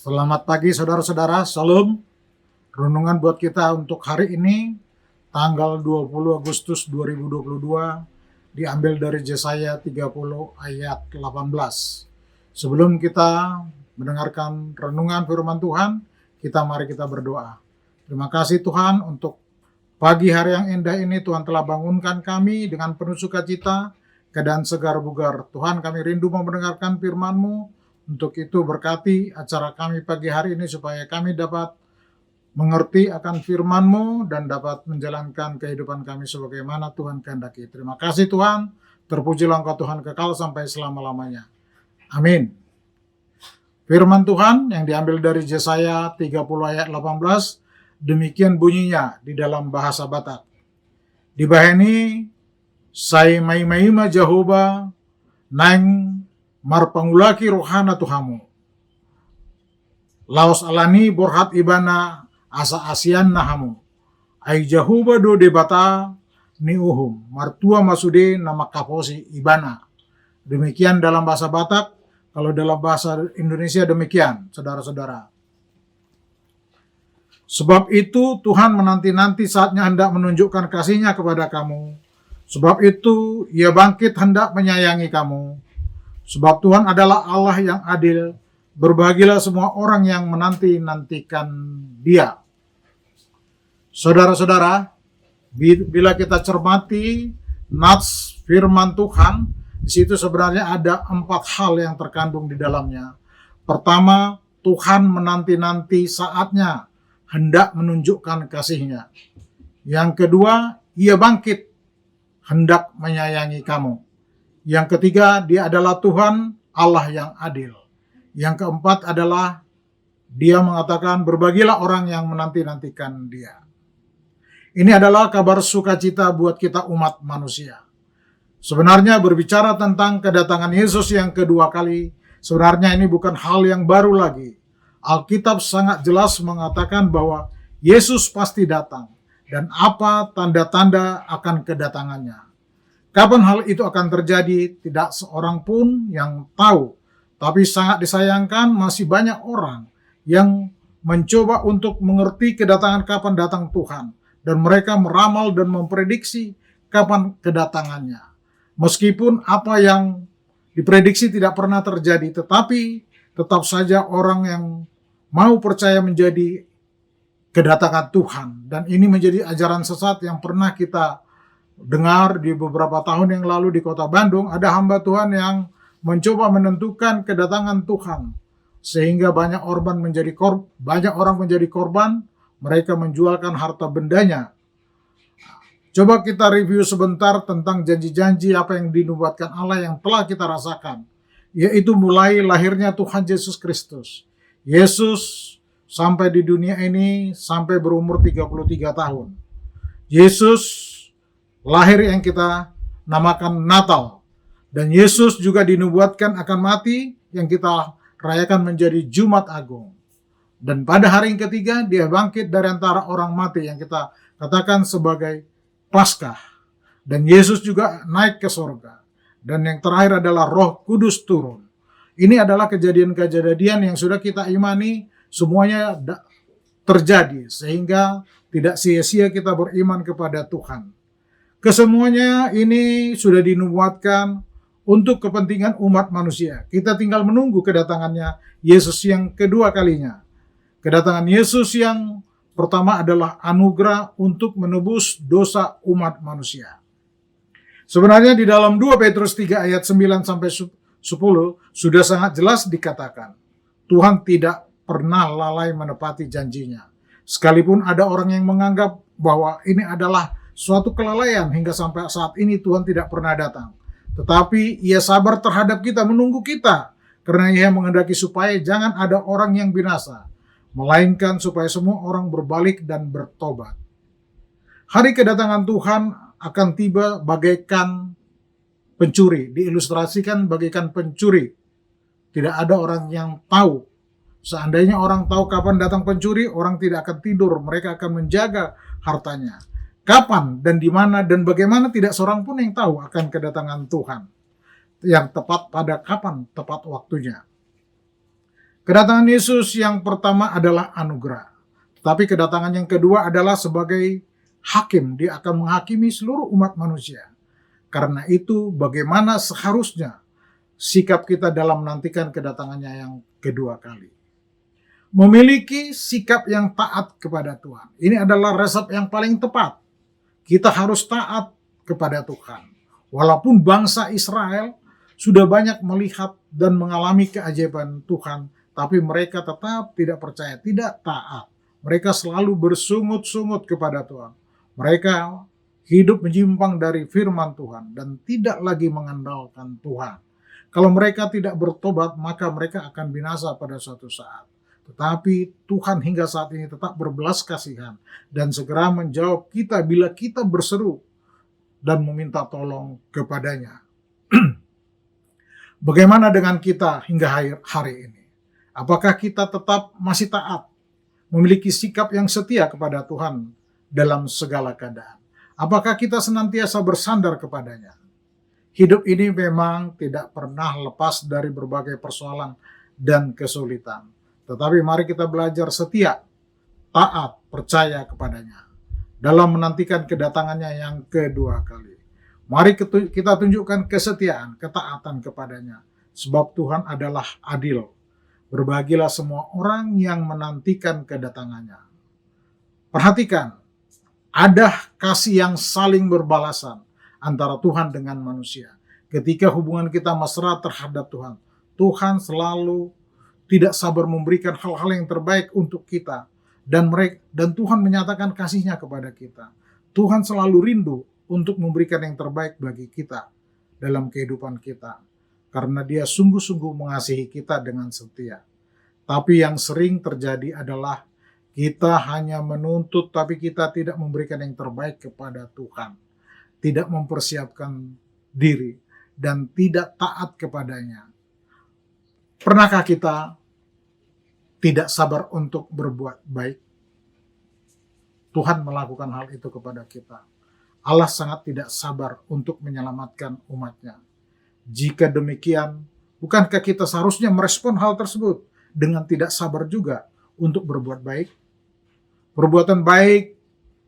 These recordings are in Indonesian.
Selamat pagi saudara-saudara, Salam. Renungan buat kita untuk hari ini, tanggal 20 Agustus 2022, diambil dari Yesaya 30 ayat 18. Sebelum kita mendengarkan renungan firman Tuhan, mari kita berdoa. Terima kasih Tuhan untuk pagi hari yang indah ini. Tuhan telah bangunkan kami dengan penuh sukacita, keadaan segar bugar. Tuhan, kami rindu mau mendengarkan firman-Mu. Untuk itu berkati acara kami pagi hari ini supaya kami dapat mengerti akan firman-Mu dan dapat menjalankan kehidupan kami sebagaimana Tuhan kehendaki. Terima kasih Tuhan, terpujilah Engkau Tuhan kekal sampai selama-lamanya. Amin. Firman Tuhan yang diambil dari Yesaya 30 ayat 18, demikian bunyinya di dalam bahasa Batak. Dibaheni sai mai-maima Jehovah nang marpangulaki rohana Tuhamu. Laos alani borhat ibana asa asian nahamu. Ai Jehovah do debata ni uhum. Martua masude nama kaposi ibana. Demikian dalam bahasa Batak. Kalau dalam bahasa Indonesia demikian, saudara-saudara. Sebab itu Tuhan menanti-nanti saatnya hendak menunjukkan kasih-Nya kepada kamu. Sebab itu Ia bangkit hendak menyayangi kamu. Sebab Tuhan adalah Allah yang adil, berbahagialah semua orang yang menanti-nantikan Dia. Saudara-saudara, bila kita cermati nats firman Tuhan, di situ sebenarnya ada 4 hal yang terkandung di dalamnya. Pertama, Tuhan menanti-nanti saatnya hendak menunjukkan kasih-Nya. Yang kedua, Ia bangkit hendak menyayangi kamu. Yang ketiga, Dia adalah Tuhan Allah yang adil. Yang keempat adalah Dia mengatakan berbagilah orang yang menanti-nantikan Dia. Ini adalah kabar sukacita buat kita umat manusia. Sebenarnya berbicara tentang kedatangan Yesus yang kedua kali, sebenarnya ini bukan hal yang baru lagi. Alkitab sangat jelas mengatakan bahwa Yesus pasti datang dan apa tanda-tanda akan kedatangannya. Kapan hal itu akan terjadi, tidak seorang pun yang tahu. Tapi sangat disayangkan masih banyak orang yang mencoba untuk mengerti kedatangan kapan datang Tuhan. Dan mereka meramal dan memprediksi kapan kedatangannya. Meskipun apa yang diprediksi tidak pernah terjadi, tetapi tetap saja orang yang mau percaya menjadi kedatangan Tuhan. Dan ini menjadi ajaran sesat yang pernah kita dengar di beberapa tahun yang lalu di kota Bandung. Ada hamba Tuhan yang mencoba menentukan kedatangan Tuhan, sehingga banyak orang menjadi korban. Mereka menjualkan harta bendanya. Coba kita review sebentar tentang janji-janji apa yang dinubuatkan Allah yang telah kita rasakan, yaitu mulai lahirnya Tuhan Yesus Kristus. Yesus sampai di dunia ini sampai berumur 33 tahun. Yesus lahir yang kita namakan Natal. Dan Yesus juga dinubuatkan akan mati yang kita rayakan menjadi Jumat Agung. Dan pada hari yang ketiga dia bangkit dari antara orang mati yang kita katakan sebagai Paskah. Dan Yesus juga naik ke surga. Dan yang terakhir adalah Roh Kudus turun. Ini adalah kejadian-kejadian yang sudah kita imani semuanya terjadi. Sehingga tidak sia-sia kita beriman kepada Tuhan. Kesemuanya ini sudah dinubuatkan untuk kepentingan umat manusia. Kita tinggal menunggu kedatangannya Yesus yang kedua kalinya. Kedatangan Yesus yang pertama adalah anugerah untuk menebus dosa umat manusia. Sebenarnya di dalam 2 Petrus 3 ayat 9 sampai 10 sudah sangat jelas dikatakan, Tuhan tidak pernah lalai menepati janjinya. Sekalipun ada orang yang menganggap bahwa ini adalah suatu kelalaian hingga sampai saat ini Tuhan tidak pernah datang. Tetapi ia sabar terhadap kita, menunggu kita, karena ia menghendaki supaya jangan ada orang yang binasa, melainkan supaya semua orang berbalik dan bertobat. Hari kedatangan Tuhan akan tiba bagaikan pencuri, diilustrasikan bagaikan pencuri. Tidak ada orang yang tahu. Seandainya orang tahu kapan datang pencuri, orang tidak akan tidur, mereka akan menjaga hartanya. Kapan dan di mana dan bagaimana tidak seorang pun yang tahu akan kedatangan Tuhan. Yang tepat pada kapan, tepat waktunya. Kedatangan Yesus yang pertama adalah anugerah. Tapi kedatangan yang kedua adalah sebagai hakim. Dia akan menghakimi seluruh umat manusia. Karena itu bagaimana seharusnya sikap kita dalam menantikan kedatangannya yang kedua kali. Memiliki sikap yang taat kepada Tuhan. Ini adalah resep yang paling tepat. Kita harus taat kepada Tuhan. Walaupun bangsa Israel sudah banyak melihat dan mengalami keajaiban Tuhan, tapi mereka tetap tidak percaya, tidak taat. Mereka selalu bersungut-sungut kepada Tuhan. Mereka hidup menyimpang dari firman Tuhan dan tidak lagi mengandalkan Tuhan. Kalau mereka tidak bertobat, maka mereka akan binasa pada suatu saat. Tetapi Tuhan hingga saat ini tetap berbelas kasihan dan segera menjawab kita bila kita berseru dan meminta tolong kepadanya. Bagaimana dengan kita hingga hari ini? Apakah kita tetap masih taat, memiliki sikap yang setia kepada Tuhan dalam segala keadaan? Apakah kita senantiasa bersandar kepadanya? Hidup ini memang tidak pernah lepas dari berbagai persoalan dan kesulitan. Tetapi mari kita belajar setia, taat, percaya kepadanya dalam menantikan kedatangannya yang kedua kali. Mari kita tunjukkan kesetiaan, ketaatan kepadanya. Sebab Tuhan adalah adil. Berbahagialah semua orang yang menantikan kedatangannya. Perhatikan, ada kasih yang saling berbalasan antara Tuhan dengan manusia. Ketika hubungan kita mesra terhadap Tuhan, Tuhan selalu tidak sabar memberikan hal-hal yang terbaik untuk kita. Dan Tuhan menyatakan kasihnya kepada kita. Tuhan selalu rindu untuk memberikan yang terbaik bagi kita dalam kehidupan kita. Karena dia sungguh-sungguh mengasihi kita dengan setia. Tapi yang sering terjadi adalah kita hanya menuntut tapi kita tidak memberikan yang terbaik kepada Tuhan. Tidak mempersiapkan diri dan tidak taat kepadanya. Pernahkah kita tidak sabar untuk berbuat baik? Tuhan melakukan hal itu kepada kita. Allah sangat tidak sabar untuk menyelamatkan umatnya. Jika demikian, bukankah kita seharusnya merespon hal tersebut dengan tidak sabar juga untuk berbuat baik? Perbuatan baik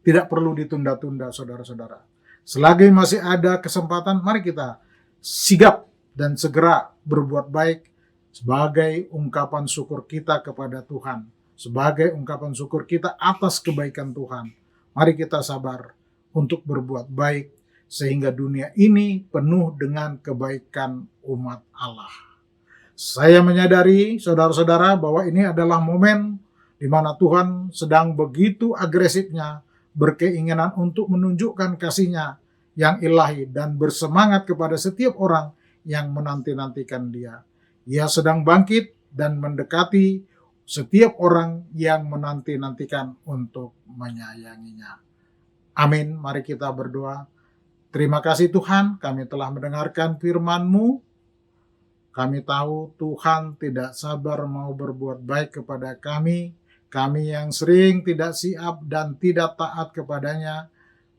tidak perlu ditunda-tunda, saudara-saudara. Selagi masih ada kesempatan, mari kita sigap dan segera berbuat baik sebagai ungkapan syukur kita kepada Tuhan, sebagai ungkapan syukur kita atas kebaikan Tuhan. Mari kita sabar untuk berbuat baik sehingga dunia ini penuh dengan kebaikan umat Allah. Saya menyadari, saudara-saudara, bahwa ini adalah momen di mana Tuhan sedang begitu agresifnya berkeinginan untuk menunjukkan kasih-Nya yang ilahi dan bersemangat kepada setiap orang yang menanti-nantikan Dia. Ia sedang bangkit dan mendekati setiap orang yang menanti-nantikan untuk menyayanginya. Amin. Mari kita berdoa. Terima kasih Tuhan, kami telah mendengarkan firman-Mu. Kami tahu Tuhan tidak sabar mau berbuat baik kepada kami yang sering tidak siap dan tidak taat kepadanya,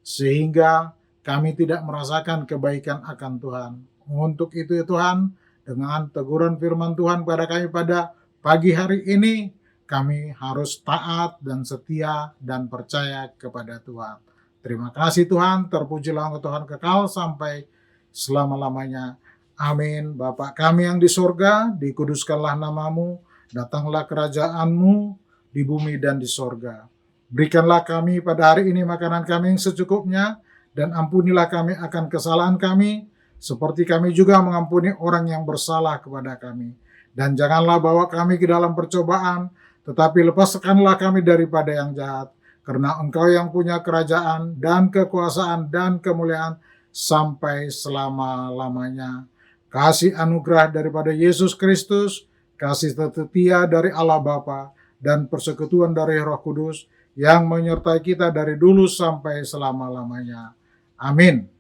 sehingga kami tidak merasakan kebaikan akan Tuhan. Untuk itu ya Tuhan, dengan teguran firman Tuhan pada kami pada pagi hari ini, kami harus taat dan setia dan percaya kepada Tuhan. Terima kasih Tuhan, terpujilah Engkau Tuhan kekal sampai selama-lamanya. Amin. Bapa kami yang di sorga, dikuduskanlah namamu, datanglah kerajaan-Mu di bumi dan di sorga. Berikanlah kami pada hari ini makanan kami yang secukupnya, dan ampunilah kami akan kesalahan kami, seperti kami juga mengampuni orang yang bersalah kepada kami. Dan janganlah bawa kami ke dalam percobaan, tetapi lepaskanlah kami daripada yang jahat, karena Engkau yang punya kerajaan dan kekuasaan dan kemuliaan sampai selama-lamanya. Kasih anugerah daripada Yesus Kristus, kasih setia dari Allah Bapa, dan persekutuan dari Roh Kudus yang menyertai kita dari dulu sampai selama-lamanya. Amin.